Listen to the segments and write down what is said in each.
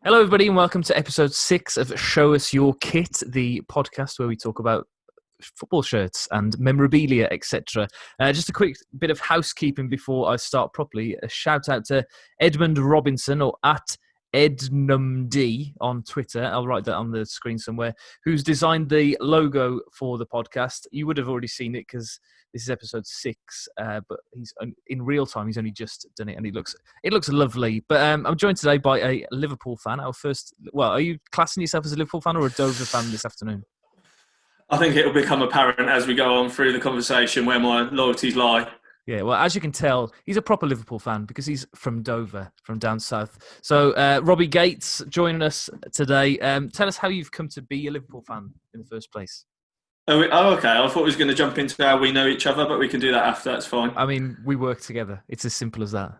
Hello, everybody, and welcome to episode 6 of Show Us Your Kit, the podcast where we talk about football shirts and memorabilia, etc. Just a quick bit of housekeeping before I start properly. A shout out to Edmund Robinson, or at EdnumD on Twitter. I'll write that on the screen somewhere, who's designed the logo for the podcast. You would have already seen it because this is episode 6, but he's in real time. He's only just done it, and it looks lovely. But I'm joined today by a Liverpool fan. Are you classing yourself as a Liverpool fan or a Dover fan this afternoon? I think it'll become apparent as we go on through the conversation where my loyalties lie. Yeah, well, as you can tell, he's a proper Liverpool fan because he's from Dover, from down south. So, Robbie Gates joining us today. Tell us how you've come to be a Liverpool fan in the first place. Oh, okay. I thought we was going to jump into how we know each other, but we can do that after. That's fine. I mean, we work together. It's as simple as that.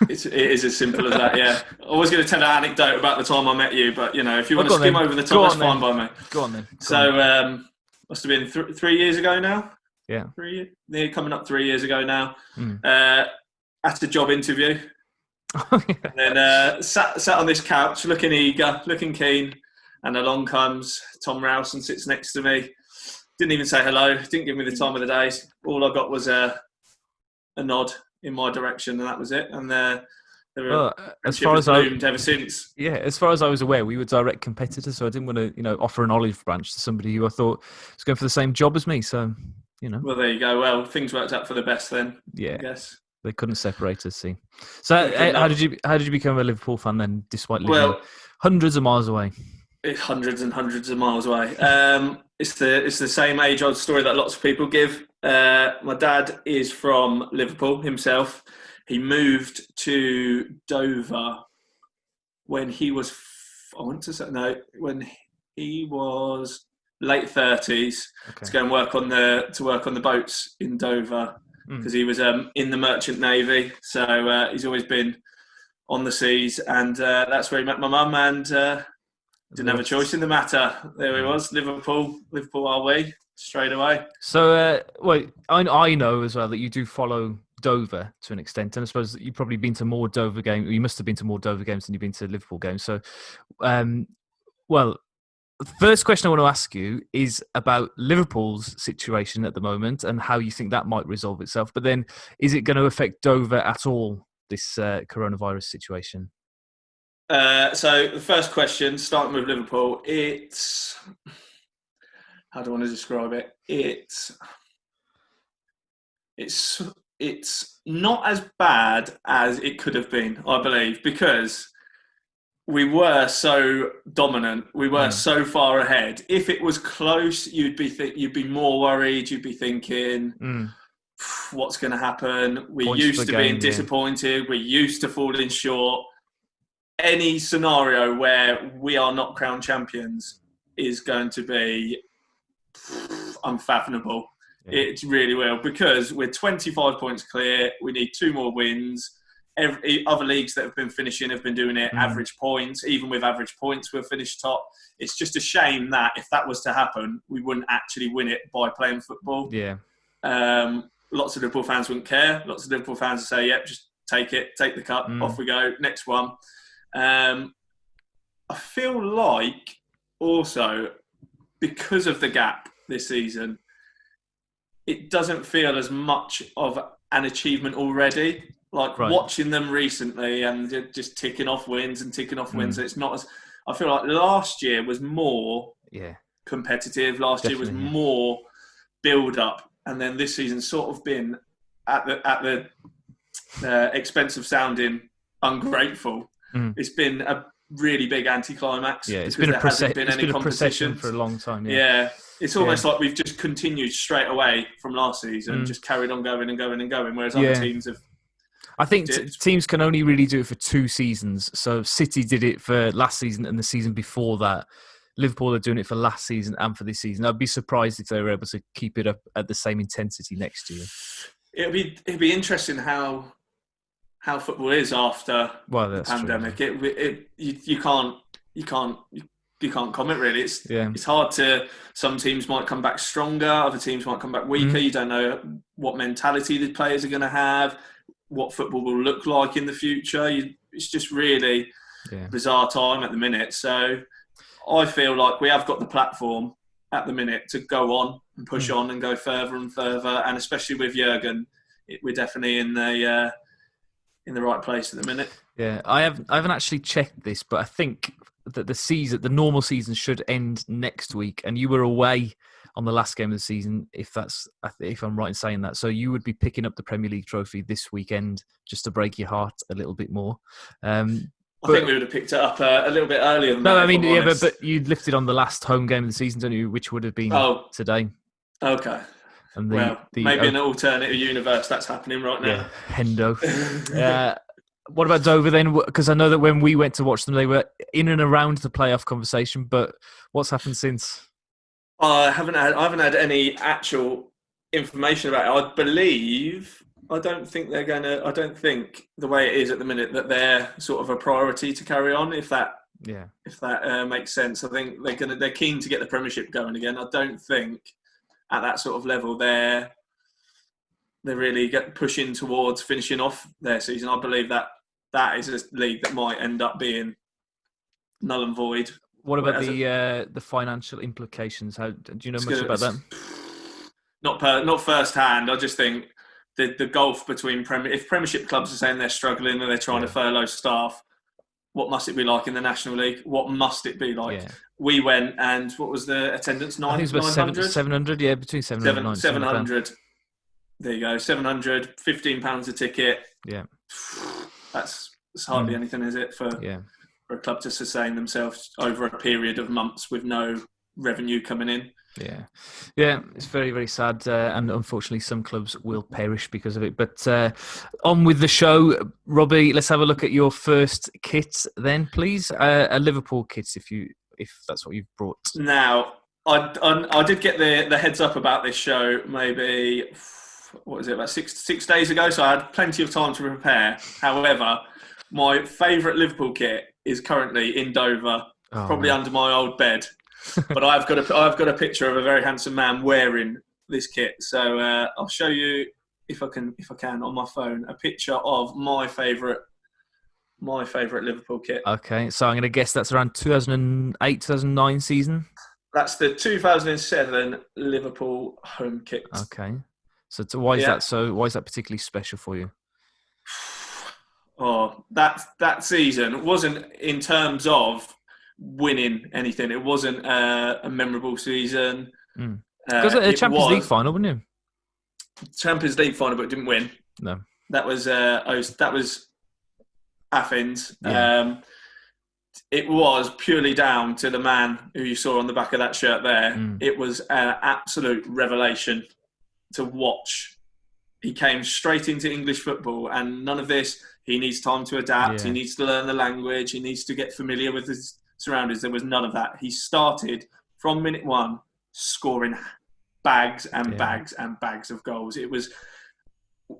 It is as simple as that, yeah. I was going to tell an anecdote about the time I met you, but, if you want to skim over the top, that's fine by me. Go on then. Must have been 3 years ago now. Yeah. Coming up 3 years ago now. At a job interview. And then sat on this couch, looking eager, looking keen, and along comes Tom Rouse and sits next to me. Didn't even say hello, didn't give me the time of the day. All I got was a nod in my direction, and that was it. And as far as ever since. Yeah, as far as I was aware, we were direct competitors, so I didn't want to, offer an olive branch to somebody who I thought was going for the same job as me. So, Well, there you go. Well, things worked out for the best then. Yeah, I guess they couldn't separate us. See, so how did you become a Liverpool fan then, despite living hundreds of miles away? It's hundreds and hundreds of miles away. It's the same age-old story that lots of people give. My dad is from Liverpool himself. He moved to Dover when he was, when he was late 30s, to go and work on the boats in Dover, because he was in the Merchant Navy. So he's always been on the seas, and that's where he met my mum, and didn't have a choice in the matter. There he was, Liverpool are we, straight away. So, I know as well that you do follow Dover to an extent, and I suppose that you've probably been to more Dover games. You must have been to more Dover games than you've been to Liverpool games. So, the first question I want to ask you is about Liverpool's situation at the moment and how you think that might resolve itself. But then, is it going to affect Dover at all, this coronavirus situation? So the first question, starting with Liverpool, it's, how do I want to describe it? It's not as bad as it could have been, I believe, because we were so dominant. We were so far ahead. If it was close, you'd be more worried. You'd be thinking, what's going to happen? We're used to being disappointed. We're used to falling short. Any scenario where we are not crowned champions is going to be unfathomable. Yeah. It really will, because we're 25 points clear. We need 2 more wins. Other leagues that have been finishing have been doing it average points. Even with average points, we'll finish top. It's just a shame that if that was to happen, we wouldn't actually win it by playing football. Yeah. Lots of Liverpool fans wouldn't care. Lots of Liverpool fans would say, yep, just take it, take the cup, off we go, next one. I feel like also, because of the gap this season, it doesn't feel as much of an achievement already. Watching them recently and just ticking off wins and ticking off wins. It's not as, I feel like last year was more competitive. Last year was more build up, and then this season's sort of been at the expense of sounding ungrateful. It's been a really big anticlimax. Yeah, it's been a procession for a long time. Yeah, it's almost like we've just continued straight away from last season, just carried on going and going and going, whereas other teams have. I think teams can only really do it for 2 seasons. So City did it for last season and the season before that. Liverpool are doing it for last season and for this season. I'd be surprised if they were able to keep it up at the same intensity next year. It'd be interesting how football is after the pandemic. You can't comment really. It's hard to. Some teams might come back stronger. Other teams might come back weaker. You don't know what mentality the players are going to have, what football will look like in the future. It's just really bizarre time at the minute. So I feel like we have got the platform at the minute to go on and push on and go further and further. And especially with Jurgen, we're definitely in the right place at the minute. Yeah, I haven't actually checked this, but I think that the normal season should end next week, and you were away on the last game of the season, if I'm right in saying that. So you would be picking up the Premier League trophy this weekend, just to break your heart a little bit more. I think we would have picked it up a little bit earlier than that. No, I mean, but you lifted on the last home game of the season, don't you? Which would have been today. Okay. And maybe in an alternative universe that's happening right now. Yeah, Hendo. What about Dover then? Because I know that when we went to watch them, they were in and around the playoff conversation. But what's happened since? I haven't had any actual information about it. I don't think the way it is at the minute that they're sort of a priority to carry on. If that makes sense, I think they're keen to get the Premiership going again. I don't think at that sort of level they're really pushing towards finishing off their season. I believe that is a league that might end up being null and void. What about the financial implications? Do you know much about that? Not first hand. I just think the gulf between if Premiership clubs are saying they're struggling and they're trying to furlough staff, what must it be like in the National League? What must it be like? Yeah. We went, and what was the attendance? I think it was about 700. Yeah, between 700 and 700. There you go. 700, £15 a ticket. Yeah, that's hardly anything, is it, for a club to sustain themselves over a period of months with no revenue coming in? Yeah, it's very, very sad, and unfortunately some clubs will perish because of it. But on with the show, Robbie. Let's have a look at your first kit then, please. A Liverpool kit, if that's what you've brought. Now, I did get the heads up about this show maybe, what was it, about six days ago, so I had plenty of time to prepare. However, my favourite Liverpool kit is currently in Dover, probably under my old bed. But I've got a picture of a very handsome man wearing this kit. So I'll show you, if I can on my phone, a picture of my favourite Liverpool kit. Okay, so I'm going to guess that's around 2008, 2009 season. That's the 2007 Liverpool home kit. Okay, so why is that particularly special for you? Oh, that season wasn't in terms of winning anything. It wasn't a memorable season. Because a Champions League final, wasn't it? Champions League final, but didn't win. No, that was Athens. Yeah. It was purely down to the man who you saw on the back of that shirt there. It was an absolute revelation to watch. He came straight into English football, and none of this. He needs time to adapt. Yeah. He needs to learn the language. He needs to get familiar with his surroundings. There was none of that. He started from minute one scoring bags and bags and bags of goals. It was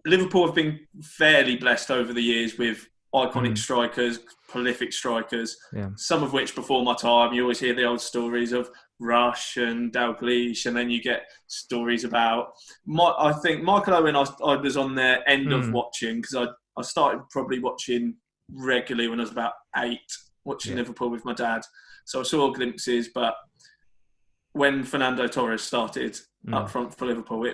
Liverpool have been fairly blessed over the years with iconic strikers, prolific strikers, some of which before my time. You always hear the old stories of Rush and Dalglish, and then you get stories about I think Michael Owen I was on the end of watching, because I started probably watching regularly when I was about 8, watching Liverpool with my dad. So I saw glimpses, but when Fernando Torres started up front for Liverpool,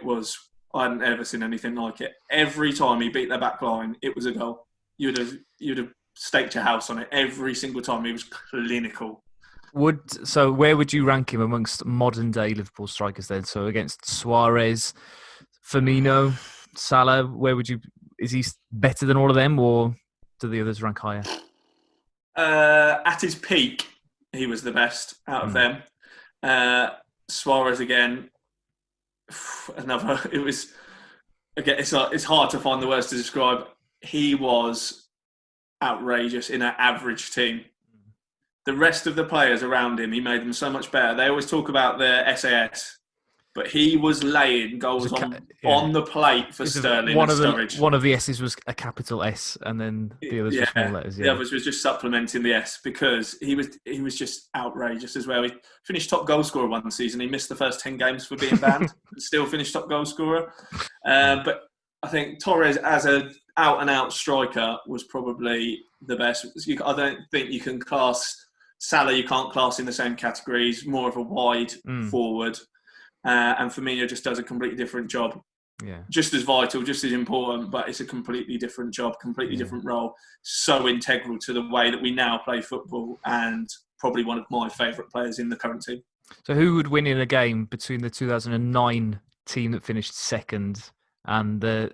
I hadn't ever seen anything like it. Every time he beat their back line, it was a goal. You'd have staked your house on it. Every single time he was clinical. So where would you rank him amongst modern day Liverpool strikers then? So against Suarez, Firmino, Salah, is he better than all of them, or do the others rank higher? At his peak, he was the best out of them. Suarez again, it was again. It's hard to find the words to describe. He was outrageous in an average team. The rest of the players around him, he made them so much better. They always talk about the SAS, but he was laying goals on the plate for Sterling and Sturridge. One of the S's was a capital S, and then the others were small letters. The others was just supplementing the S, because he was just outrageous as well. He finished top goal scorer one season. He missed the first 10 games for being banned, but still finished top goal scorer. But I think Torres as a out-and-out striker was probably the best. I don't think you can class Salah. You can't class in the same categories. More of a wide forward, and Firmino just does a completely different job. Yeah, just as vital, just as important, but it's a completely different job, completely different role. So integral to the way that we now play football, and probably one of my favourite players in the current team. So who would win in a game between the 2009 team that finished second and the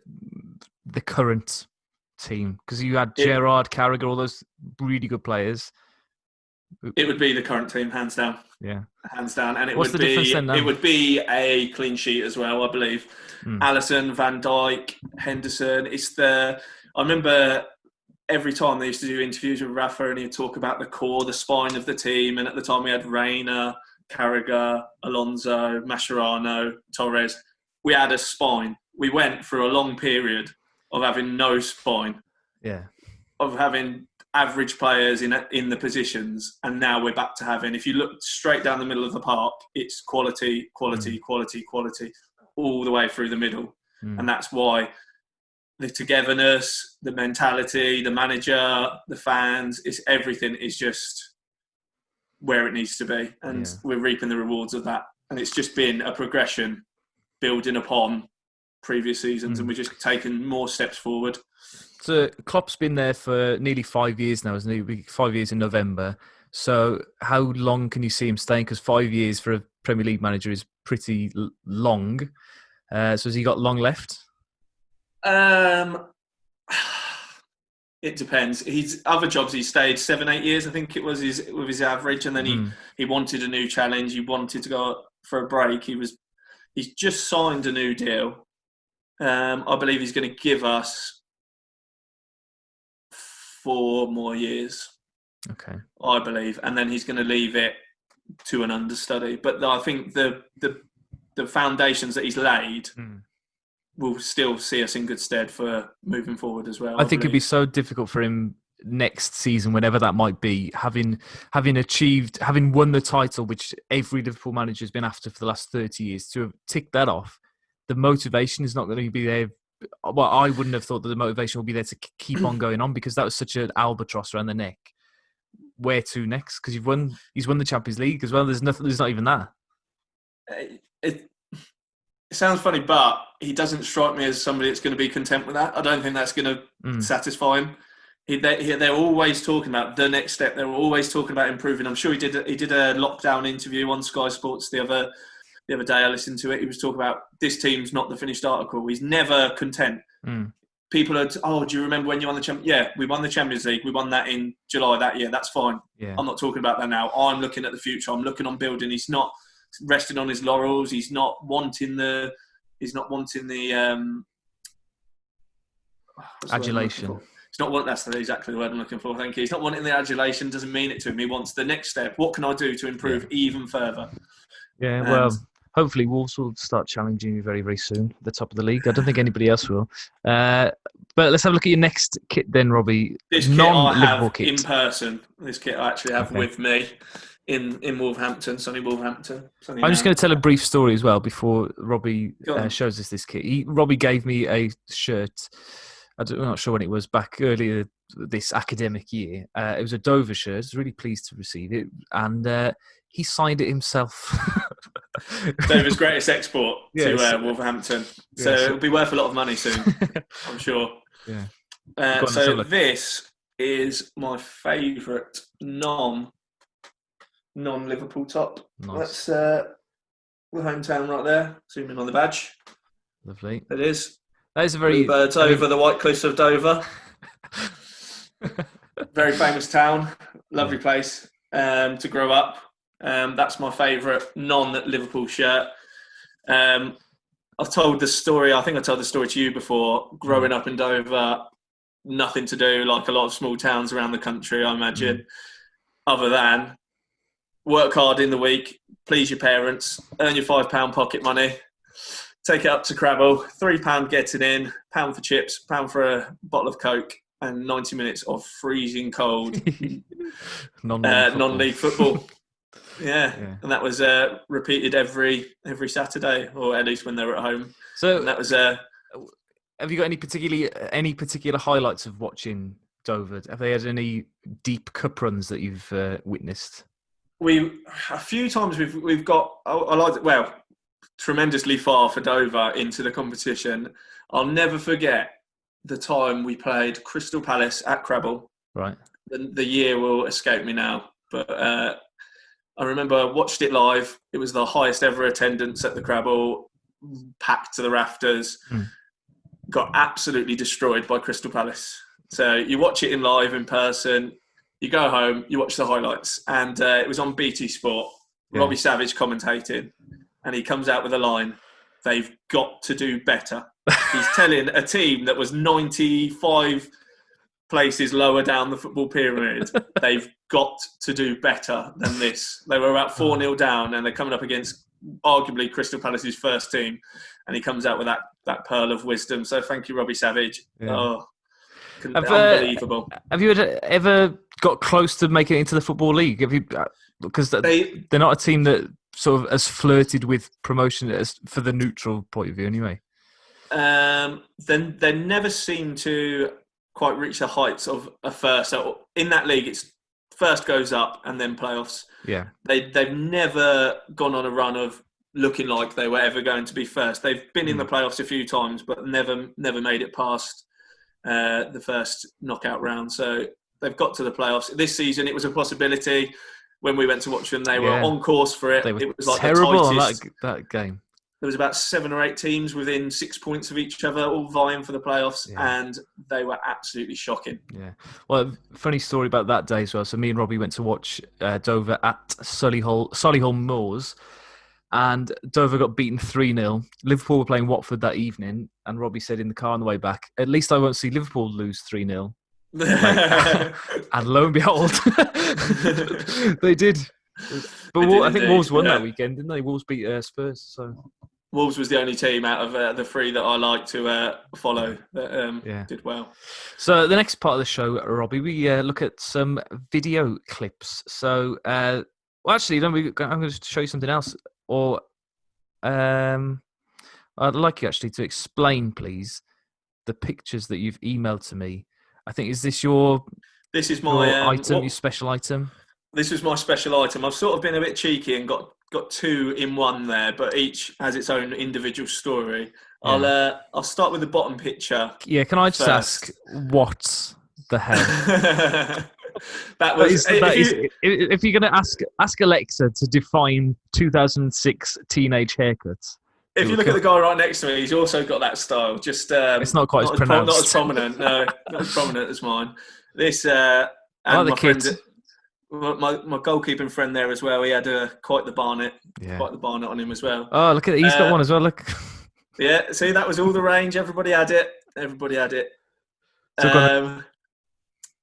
current team? Because you had Gerrard, Carragher, all those really good players. It would be the current team, hands down. Yeah, hands down. And what's the difference then? It would be a clean sheet as well, I believe. Alisson, Van Dijk, Henderson. I remember every time they used to do interviews with Rafa, and he'd talk about the core, the spine of the team. And at the time we had Reina, Carragher, Alonso, Mascherano, Torres. We had a spine. We went through a long period of having no spine. Yeah. Of having average players in the positions, and now we're back to having, if you look straight down the middle of the park, it's quality, quality, quality, quality, all the way through the middle. And that's why the togetherness, the mentality, the manager, the fans, everything is just where it needs to be. And we're reaping the rewards of that. And it's just been a progression building upon previous seasons, and we're just taking more steps forward. So Klopp's been there for nearly 5 years now, isn't he? It'll be 5 years in November. So how long can you see him staying? Because 5 years for a Premier League manager is pretty long. So has he got long left? It depends. Other jobs he stayed 7-8 years, I think it was with his average, and then he wanted a new challenge. He wanted to go for a break. He's just signed a new deal. I believe he's going to give us 4 more years. Okay. I believe, and then he's going to leave it to an understudy. But I think the foundations that he's laid will still see us in good stead for moving forward as well. I think it'd be so difficult for him next season, whenever that might be, having won the title, which every Liverpool manager has been after for the last 30 years, to have ticked that off. The motivation is not going to be there. Well, I wouldn't have thought that the motivation will be there to keep on going on, because that was such an albatross around the neck. Where to next? Because he's won the Champions League as well. There's not even that. It sounds funny, but he doesn't strike me as somebody that's going to be content with that. I don't think that's going to satisfy him. They're always talking about the next step. They're always talking about improving. I'm sure he did a lockdown interview on Sky Sports the other day. I listened to it. He was talking about this team's not the finished article. He's never content. People are, do you remember when you won the Champions League? Yeah, we won the Champions League. We won that in July that year. That's fine. Yeah. I'm not talking about that now. I'm looking at the future. I'm looking on building. He's not resting on his laurels. He's not wanting the adulation. That's exactly the word I'm looking for. Thank you. He's not wanting the adulation. Doesn't mean it to him. He wants the next step. What can I do to improve even further? Yeah, well, hopefully Wolves will start challenging you very, very soon at the top of the league. I don't think anybody else will. But let's have a look at your next kit then, Robbie. This kit I have in person. This kit I actually have with me in Wolverhampton, sunny Wolverhampton. I'm just going to tell a brief story as well before Robbie shows us this kit. Robbie gave me a shirt. I'm not sure when it was, back earlier this academic year. It was a Dover shirt. I was really pleased to receive it. And he signed it himself. Dover's greatest export to Wolverhampton. So it'll be worth a lot of money soon, I'm sure. Yeah. So this is my favourite non-Liverpool top. Nice. That's the hometown right there. Zoom in on the badge. Lovely. It is. That is a very... Blue birds over the white cliffs of Dover. Very famous town. Lovely place to grow up. That's my favourite non-Liverpool shirt. I've told the story. I think I told the story to you before. Growing up in Dover, nothing to do, like a lot of small towns around the country, I imagine, other than work hard in the week, please your parents, earn your £5 pocket money, take it up to Crabble, £3 getting in, £1 for chips, £1 for a bottle of Coke, and 90 minutes of freezing cold non-league football. Yeah, and that was repeated every Saturday, or at least when they were at home. So and that was have you got any particular highlights of watching Dover? Have they had any deep cup runs that you've witnessed? A few times we've got. I like it. Well, tremendously far for Dover into the competition. I'll never forget the time we played Crystal Palace at Crabble. Right. The year will escape me now, but I remember watched it live. It was the highest ever attendance at the Crabble, packed to the rafters. Got absolutely destroyed by Crystal Palace. So you watch it in person, you go home, you watch the highlights, and it was on BT Sport. Yeah. Robbie Savage commentating, and he comes out with a line: "They've got to do better." He's telling a team that was 95 places lower down the football pyramid, they've got to do better than this. They were about 4-0 down, and they're coming up against arguably Crystal Palace's first team, and he comes out with that pearl of wisdom. So thank you, Robbie Savage. Yeah. Unbelievable. Have you ever got close to making it into the Football League? Have you? Because they're not a team that sort of has flirted with promotion as for the neutral point of view, anyway. Then they never seem to quite reach the heights of a first. So in that league, it's first goes up and then playoffs. Yeah, they've never gone on a run of looking like they were ever going to be first. They've been in the playoffs a few times, but never made it past the first knockout round. So they've got to the playoffs this season. It was a possibility when we went to watch them. They were on course for it. They were it was like terrible the tightest. On that game. There was about 7 or 8 teams within 6 points of each other, all vying for the playoffs, and they were absolutely shocking. Yeah. Well, funny story about that day as well. So me and Robbie went to watch Dover at Solihull Moors, and Dover got beaten 3-0. Liverpool were playing Watford that evening, and Robbie said in the car on the way back, "At least I won't see Liverpool lose 3-0." And lo and behold, they did. But I think Wolves won that weekend, didn't they? Wolves beat Spurs. So Wolves was the only team out of the 3 that I like to follow that did well. So the next part of the show, Robbie, we look at some video clips. So, actually, I'm going to show you something else. Or I'd like you actually to explain, please, the pictures that you've emailed to me. I think, is this your... This is my item, your special item? This is my special item. I've sort of been a bit cheeky and got 2 in one there, but each has its own individual story. Yeah. I'll start with the bottom picture. Yeah, can I just ask what the hell? If you're going to ask Alexa to define 2006 teenage haircuts. If you look at the guy right next to me, he's also got that style. Just it's not quite as pronounced. Not as prominent. No, not as prominent as mine. This and my friend. My goalkeeping friend there as well. He had quite the barnet on him as well. Oh, look at it. He's got one as well. Look. Yeah, see, that was all the range. Everybody had it. So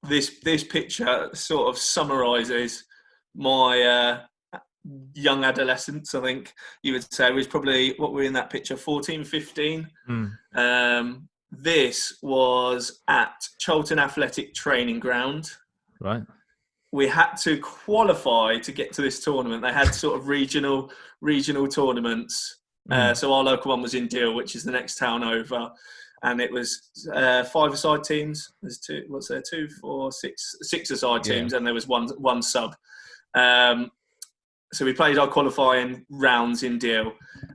this picture sort of summarises my young adolescence. I think you would say it was probably what we're in that picture, 14, 15. This was at Charlton Athletic Training Ground. Right. We had to qualify to get to this tournament. They had sort of regional tournaments. So our local one was in Deal, which is the next town over. And it was 5-a-side teams. There's 2, 2, 4, 6, 6-a-side teams, and there was one sub. So we played our qualifying rounds in Deal,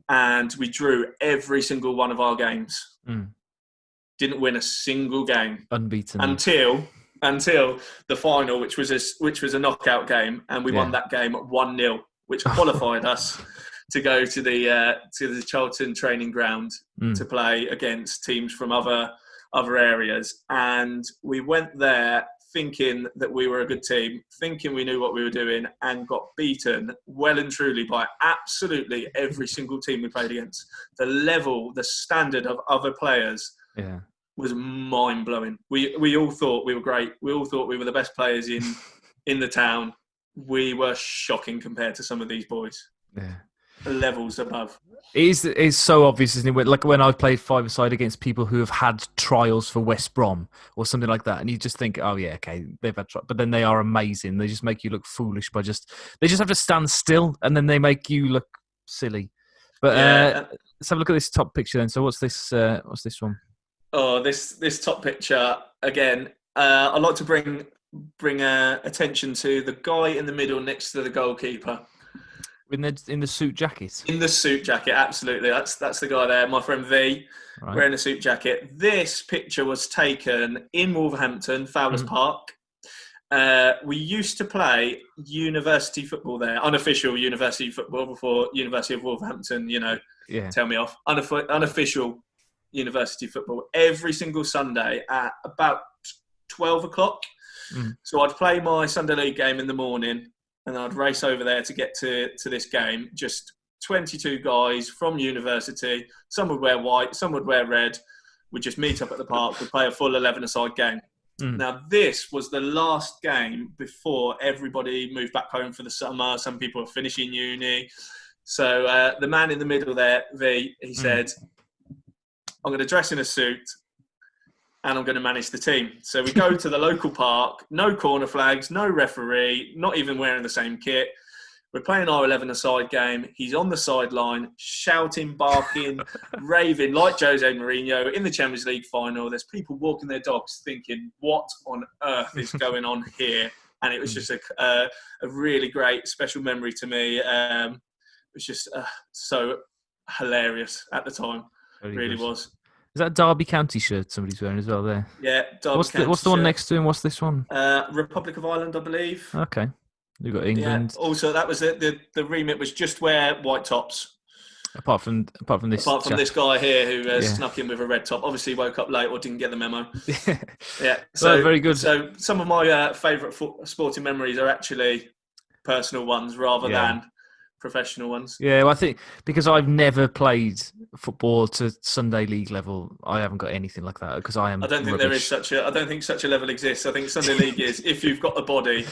and we drew every single one of our games. Didn't win a single game. Unbeaten. Until the final, which was a knockout game, and we won that game at 1-0, which qualified us to go to the Charlton training ground to play against teams from other areas. And we went there thinking that we were a good team, thinking we knew what we were doing, and got beaten well and truly by absolutely every single team we played against. The level, the standard of other players. Yeah. Was mind-blowing. We all thought we were great. We all thought we were the best players in the town. We were shocking compared to some of these boys. Yeah. Levels above. It is so obvious, isn't it? Like when I've played 5-a-side against people who have had trials for West Brom or something like that, and you just think, oh yeah, okay, they've had trials. But then they are amazing. They just make you look foolish they just have to stand still, and then they make you look silly. But let's have a look at this top picture then. So what's this one? Oh, this top picture again. I'd like to bring attention to the guy in the middle next to the goalkeeper. In the suit jacket. In the suit jacket, absolutely. That's the guy there, my friend V, Right. wearing a suit jacket. This picture was taken in Wolverhampton, Fowlers Park. We used to play university football there, unofficial university football before University of Wolverhampton, tell me off. Unofficial university football every single Sunday at about 12 o'clock. So I'd play my Sunday league game in the morning and I'd race over there to get to this game. Just 22 guys from university. Some would wear white, some would wear red. We'd just meet up at the park. We'd play a full 11-a-side game. Now, this was the last game before everybody moved back home for the summer. Some people were finishing uni. So the man in the middle there, V, he said, I'm going to dress in a suit and I'm going to manage the team. So we go to the local park, no corner flags, no referee, not even wearing the same kit. We're playing our 11-a-side game. He's on the sideline, shouting, barking, raving like Jose Mourinho in the Champions League final. There's people walking their dogs thinking, what on earth is going on here? And it was just a really great, special memory to me. It was just so hilarious at the time. It really was. Is that Derby County shirt somebody's wearing as well there? Yeah, Derby County. What's the one next to him? What's this one? Republic of Ireland, I believe. Okay. You've got England. Yeah. Also, that was it. The remit was just wear white tops. Apart from this guy here who snuck in with a red top. Obviously, woke up late or didn't get the memo. Yeah. So very good. So some of my favourite sporting memories are actually personal ones rather than professional ones. Yeah, well, I think because I've never played football to Sunday league level, I haven't got anything like that because I don't think there is such a. I don't think such a level exists. I think Sunday league is if you've got the body,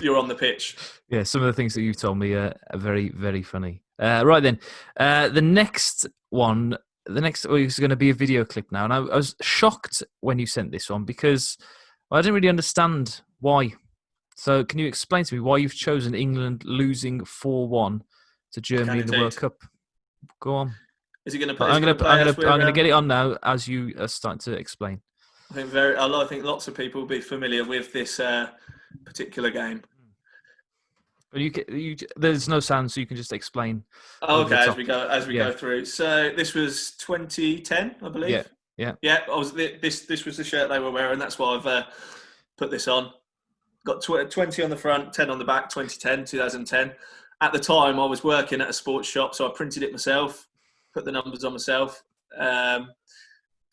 you're on the pitch. Yeah, some of the things that you've told me are very, very funny. Right then, the next one is going to be a video clip now, and I was shocked when you sent this one because I didn't really understand why. So can you explain to me why you've chosen England losing 4-1 to Germany in the World Cup? Go on. Is he going to play? I'm going to get it on now as you are starting to explain. I think lots of people will be familiar with this particular game. But there's no sound, so you can just explain. Okay, as we go through. So this was 2010, I believe. Yeah. This was the shirt they were wearing. That's why I've put this on. Got 20 on the front, 10 on the back, 2010. At the time, I was working at a sports shop, so I printed it myself, put the numbers on myself.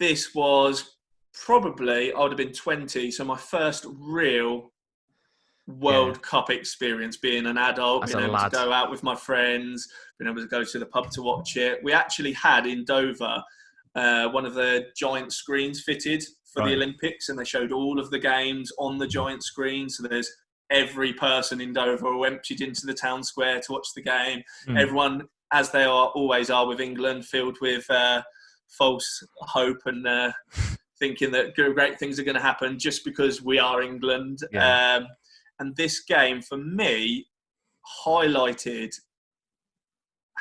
This was probably, I would have been 20, so my first real World Cup experience, being an adult, being able to go out with my friends, being able to go to the pub to watch it. We actually had in Dover one of the giant screens fitted for the Olympics, and they showed all of the games on the giant screen. So there's every person in Dover who emptied into the town square to watch the game. Everyone, as they always are with England, filled with false hope and thinking that great things are going to happen just because we are England. And this game, for me, highlighted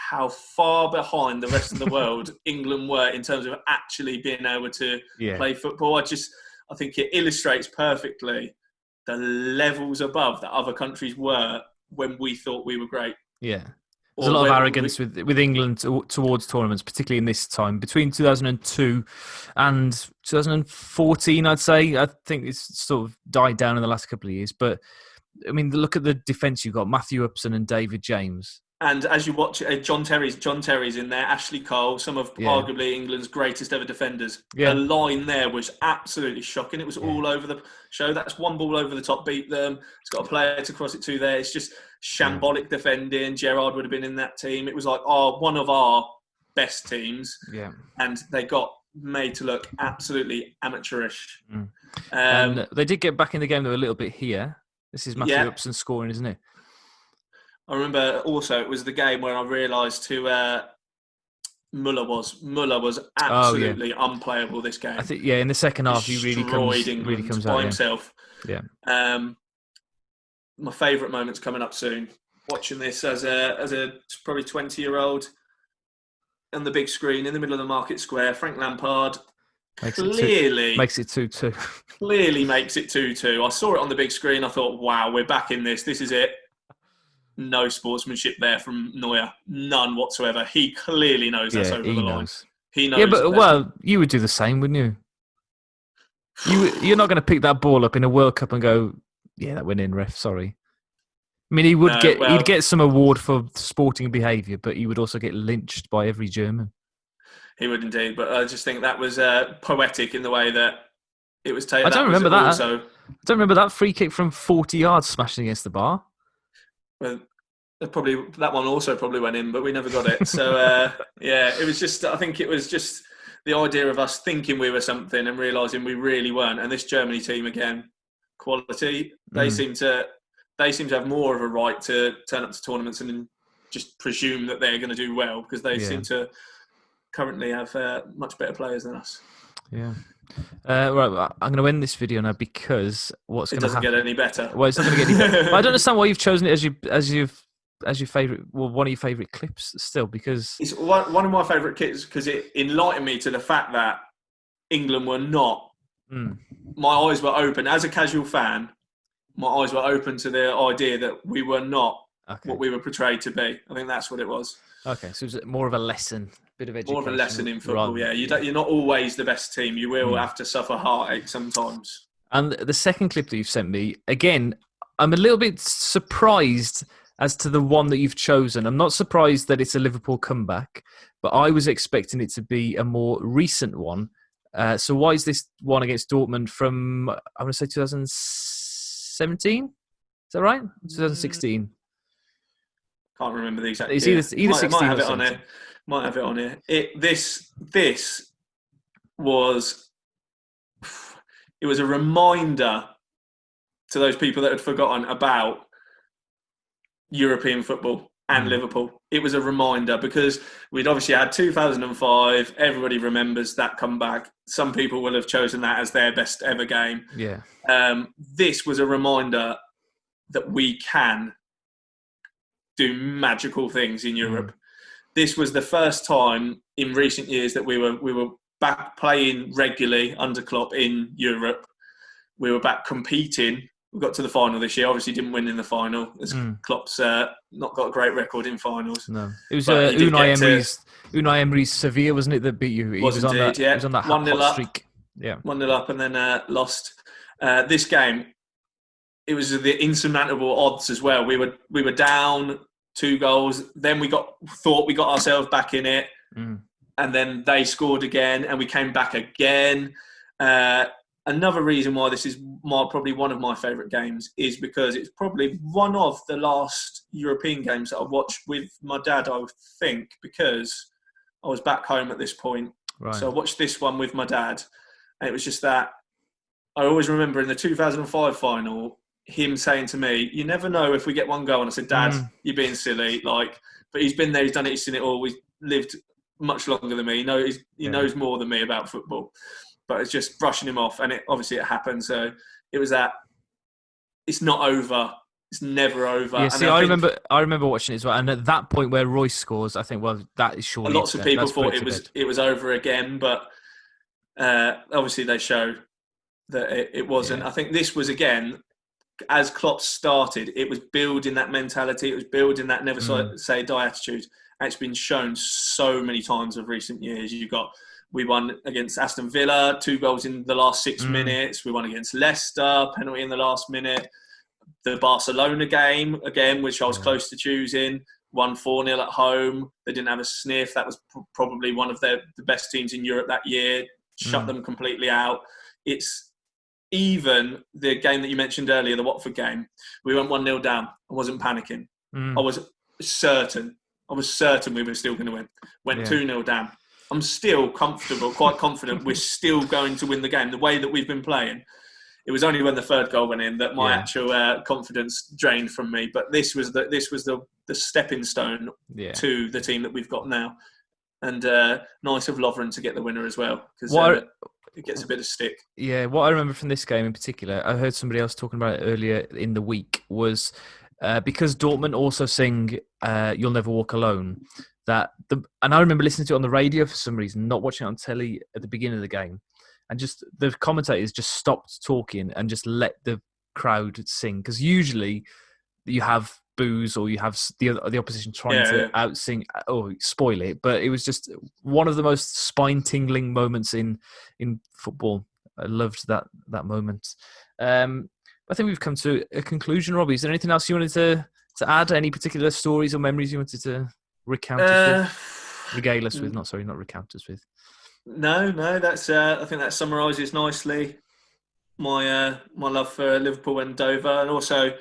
how far behind the rest of the world England were in terms of actually being able to play football. I think it illustrates perfectly the levels above that other countries were when we thought we were great. Yeah. There's a lot of arrogance with England towards tournaments, particularly in this time. Between 2002 and 2014, I'd say. I think it's sort of died down in the last couple of years. But, I mean, look at the defence you've got. Matthew Upson and David James. And as you watch, John Terry's in there, Ashley Cole, some of arguably England's greatest ever defenders. The line there was absolutely shocking. It was all over the show. That's one ball over the top, beat them. It's got a player to cross it to there. It's just shambolic defending. Gerrard would have been in that team. It was like one of our best teams. Yeah. And they got made to look absolutely amateurish. And they did get back in the game, though, a little bit here. This is Matthew Upson scoring, isn't it? I remember also it was the game where I realised who Muller was. Muller was absolutely unplayable this game. I think in the second half he really comes out by himself. Yeah. My favourite moment's coming up soon. Watching this as a probably 20-year-old on the big screen in the middle of the market square. Frank Lampard clearly makes it 2-2. Clearly makes it 2-2. I saw it on the big screen. I thought, wow, we're back in this. This is it. No sportsmanship there from Neuer. None whatsoever. He clearly knows that's over the line. He knows. Yeah, but you would do the same, wouldn't you? You're not going to pick that ball up in a World Cup and go, yeah, that went in, ref. Sorry. I mean, he'd get some award for sporting behaviour, but he would also get lynched by every German. He would indeed, but I just think that was poetic in the way that it was taken. I don't remember that. I don't remember that free kick from 40 yards smashing against the bar. Well, probably that one also probably went in, but we never got it. So yeah, it was just. I think it was just the idea of us thinking we were something and realising we really weren't. And this Germany team again, quality. They seem to have more of a right to turn up to tournaments and just presume that they're going to do well because they seem to currently have much better players than us. Yeah. Right, I'm going to end this video now because it doesn't get any better. Well, it's not going to get any better. I don't understand why you've chosen it as your favourite. Well, one of your favourite clips still because it's one of my favourite clips because it enlightened me to the fact that England were not. My eyes were open as a casual fan. My eyes were open to the idea that we were not what we were portrayed to be. I think that's what it was. Okay, so it was more of a lesson, bit of education. More of a lesson in football, yeah. You're not always the best team. You will have to suffer heartache sometimes. And the second clip that you've sent me, again, I'm a little bit surprised as to the one that you've chosen. I'm not surprised that it's a Liverpool comeback, but I was expecting it to be a more recent one. So why is this one against Dortmund from, I want to say 2017? Is that right? 2016. Can't remember the exact. It's either 16 might have or it on here. Might have it on here. This was. It was a reminder to those people that had forgotten about European football and Liverpool. It was a reminder because we'd obviously had 2005. Everybody remembers that comeback. Some people will have chosen that as their best ever game. Yeah. This was a reminder that we can do magical things in Europe. This was the first time in recent years that we were back playing regularly under Klopp in Europe. We were back competing. We got to the final this year. Obviously, didn't win in the final. Klopp's not got a great record in finals. No, it was Unai Emery's Sevilla, wasn't it, that beat you? He was on that hot streak. Yeah, 1-0 up and then lost. This game, it was the insurmountable odds as well. We were down 2 goals. Then we thought we got ourselves back in it, and then they scored again, and we came back again. Another reason why this is probably one of my favourite games is because it's probably one of the last European games that I watched with my dad, I would think, because I was back home at this point. Right. So I watched this one with my dad, and it was just that I always remember in the 2005 final, him saying to me, "You never know if we get one goal." And I said, "Dad, you're being silly." But he's been there, he's done it, he's seen it all. He's lived much longer than me. He knows more than me about football. But it's just brushing him off, and it happened. So it was that. It's not over. It's never over. Yeah, see, I remember watching it as well. And at that point where Royce scores, I think, well, that is surely. Lots of people thought it was over again, but obviously they show that it wasn't. Yeah. I think this was again, as Klopp started, it was building that mentality. It was building that never say die attitude. And it's been shown so many times of recent years. We won against Aston Villa, 2 goals in the last 6 minutes. We won against Leicester, penalty in the last minute. The Barcelona game, again, which I was close to choosing, won 4-0 at home. They didn't have a sniff. That was probably one of the best teams in Europe that year. Shut them completely out. It's even the game that you mentioned earlier, the Watford game. We went 1-0 down. I wasn't panicking. I was certain we were still going to win. Went 2-0 down. I'm still quite confident we're still going to win the game the way that we've been playing. It was only when the 3rd goal went in that my actual confidence drained from me. But this was the stepping stone to the team that we've got now. And nice of Lovren to get the winner as well because it gets a bit of stick. Yeah, what I remember from this game in particular, I heard somebody else talking about it earlier in the week, was because Dortmund also sing "You'll Never Walk Alone." And I remember listening to it on the radio for some reason, not watching it on telly at the beginning of the game. and just the commentators just stopped talking and just let the crowd sing, because usually you have boos or you have the opposition trying to outsing or spoil it, but it was just one of the most spine-tingling moments in football. I loved that moment. I think we've come to a conclusion. Robbie, is there anything else you wanted to add? Any particular stories or memories you wanted to recount us with? Regale us with? Not recount us with. No, that's. I think that summarises nicely my love for Liverpool and Dover, and also,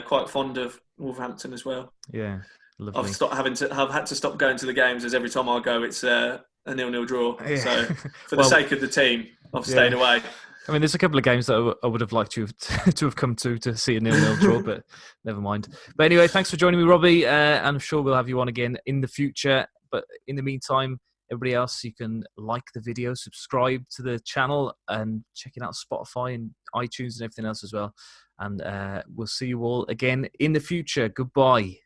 quite fond of Wolverhampton as well. Yeah, lovely. I've had to stop going to the games, as every time I go, it's a 0-0 draw. Yeah. So for the sake of the team, I've stayed away. I mean, there's a couple of games that I would have liked to have come to see a 0-0 draw, but never mind. But anyway, thanks for joining me, Robbie. I'm sure we'll have you on again in the future. But in the meantime, everybody else, you can like the video, subscribe to the channel, and check it out on Spotify and iTunes and everything else as well. And we'll see you all again in the future. Goodbye.